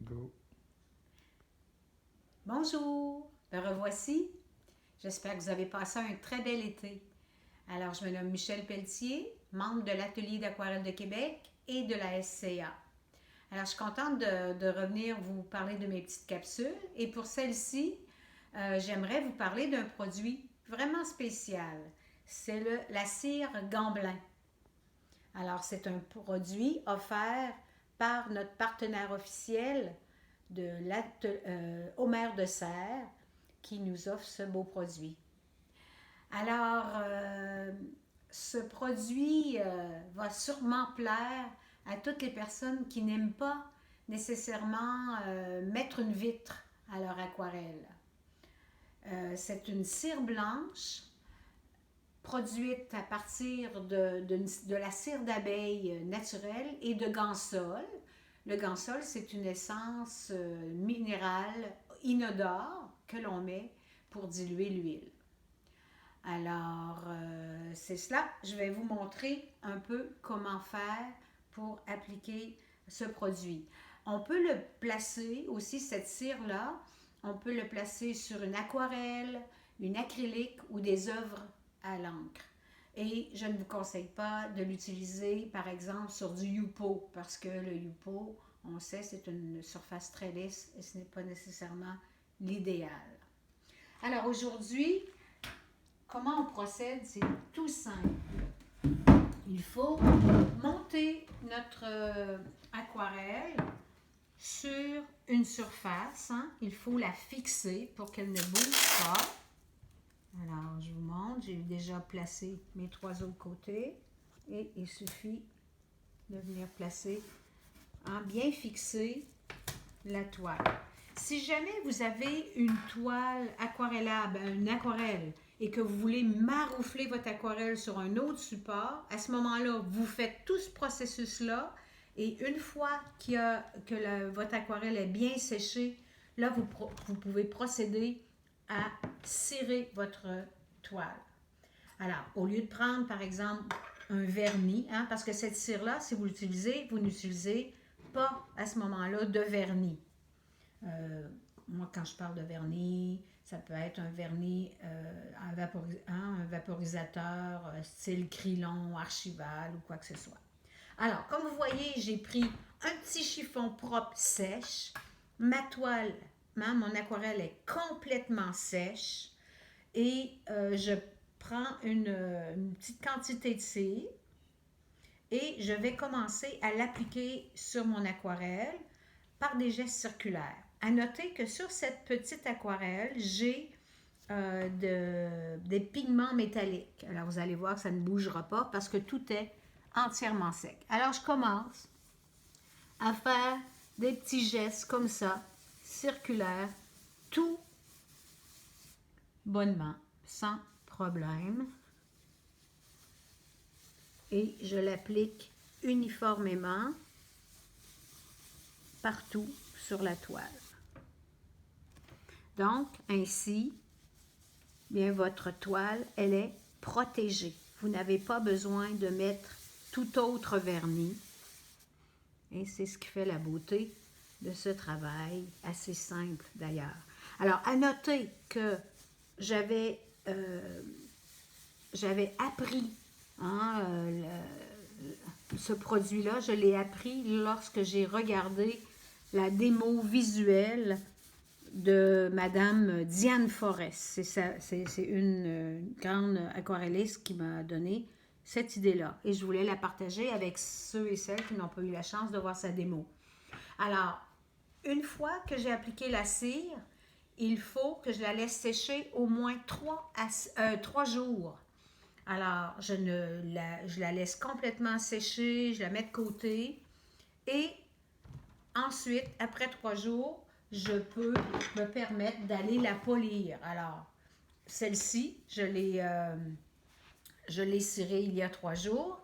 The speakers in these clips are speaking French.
Go. Bonjour, me revoici. J'espère que vous avez passé un très bel été. Alors, je me nomme Michèle Pelletier, membre de l'Atelier d'aquarelle de Québec et de la SCA. Alors, je suis contente de revenir vous parler de mes petites capsules. Et pour celle-ci, j'aimerais vous parler d'un produit vraiment spécial. C'est la cire Gamblin. Alors, c'est un produit offert par notre partenaire officiel de Omer de Serre qui nous offre ce beau produit. Alors, ce produit va sûrement plaire à toutes les personnes qui n'aiment pas nécessairement mettre une vitre à leur aquarelle. C'est une cire blanche produite à partir de la cire d'abeille naturelle et de gansol. Le gansol, c'est une essence minérale inodore que l'on met pour diluer l'huile. Alors, c'est cela. Je vais vous montrer un peu comment faire pour appliquer ce produit. On peut le placer aussi, cette cire-là, on peut le placer sur une aquarelle, une acrylique ou des œuvres à l'encre. Et je ne vous conseille pas de l'utiliser, par exemple, sur du Yupo, parce que le Yupo, on sait, c'est une surface très lisse et ce n'est pas nécessairement l'idéal. Alors aujourd'hui, comment on procède? C'est tout simple. Il faut monter notre aquarelle sur une surface. Il faut la fixer pour qu'elle ne bouge pas. Alors, je vous montre, j'ai déjà placé mes trois autres côtés et il suffit de venir placer bien fixer la toile. Si jamais vous avez une toile aquarellable, une aquarelle, et que vous voulez maroufler votre aquarelle sur un autre support, à ce moment-là, vous faites tout ce processus-là et une fois votre aquarelle est bien séchée, là, vous pouvez procéder à cirer votre toile. Alors, au lieu de prendre, par exemple, un vernis, parce que cette cire-là, si vous l'utilisez, vous n'utilisez pas à ce moment-là de vernis. Moi, quand je parle de vernis, ça peut être un vernis, un vaporisateur style Krylon, Archival ou quoi que ce soit. Alors, comme vous voyez, j'ai pris un petit chiffon propre sèche. Ma toile, mon aquarelle est complètement sèche. Et je prends une petite quantité de cire et je vais commencer à l'appliquer sur mon aquarelle par des gestes circulaires. À noter que sur cette petite aquarelle, j'ai des pigments métalliques. Alors, vous allez voir que ça ne bougera pas parce que tout est entièrement sec. Alors, je commence à faire des petits gestes comme ça, circulaires, tout bonnement, sans problème. Et je l'applique uniformément partout sur la toile. Donc, ainsi, bien, votre toile, elle est protégée. Vous n'avez pas besoin de mettre tout autre vernis. Et c'est ce qui fait la beauté de ce travail, assez simple d'ailleurs. Alors, à noter que j'avais appris ce produit-là, je l'ai appris lorsque j'ai regardé la démo visuelle de Madame Diane Forest. C'est une grande aquarelliste qui m'a donné cette idée-là. Et je voulais la partager avec ceux et celles qui n'ont pas eu la chance de voir sa démo. Alors, une fois que j'ai appliqué la cire, il faut que je la laisse sécher au moins 3 jours. Alors, je la laisse complètement sécher, je la mets de côté. Et ensuite, après 3 jours, je peux me permettre d'aller la polir. Alors, celle-ci, je l'ai cirée il y a 3 jours.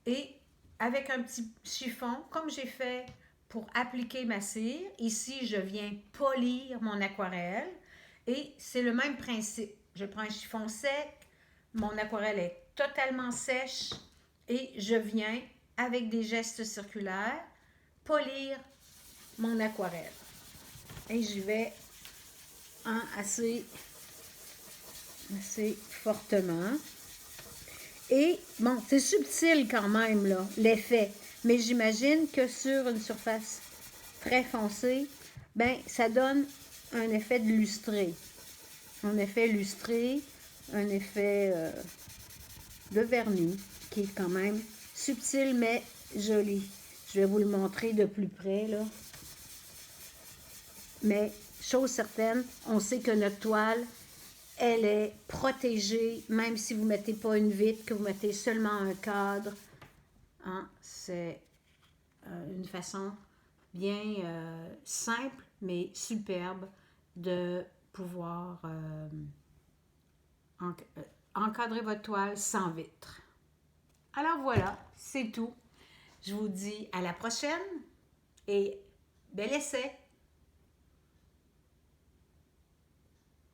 Et avec un petit chiffon, comme j'ai fait pour appliquer ma cire, ici, je viens polir mon aquarelle. Et c'est le même principe. Je prends un chiffon sec, mon aquarelle est totalement sèche et je viens, avec des gestes circulaires, polir mon aquarelle. Et j'y vais assez fortement. Et, bon, c'est subtil quand même, là, l'effet. Mais j'imagine que sur une surface très foncée, ben ça donne un effet de lustré. Un effet lustré, un effet de vernis, qui est quand même subtil, mais joli. Je vais vous le montrer de plus près, là. Mais, chose certaine, on sait que notre toile, elle est protégée, même si vous ne mettez pas une vitre, que vous mettez seulement un cadre. Hein? C'est une façon bien simple, mais superbe de pouvoir encadrer votre toile sans vitre. Alors voilà, c'est tout. Je vous dis à la prochaine et bel essai!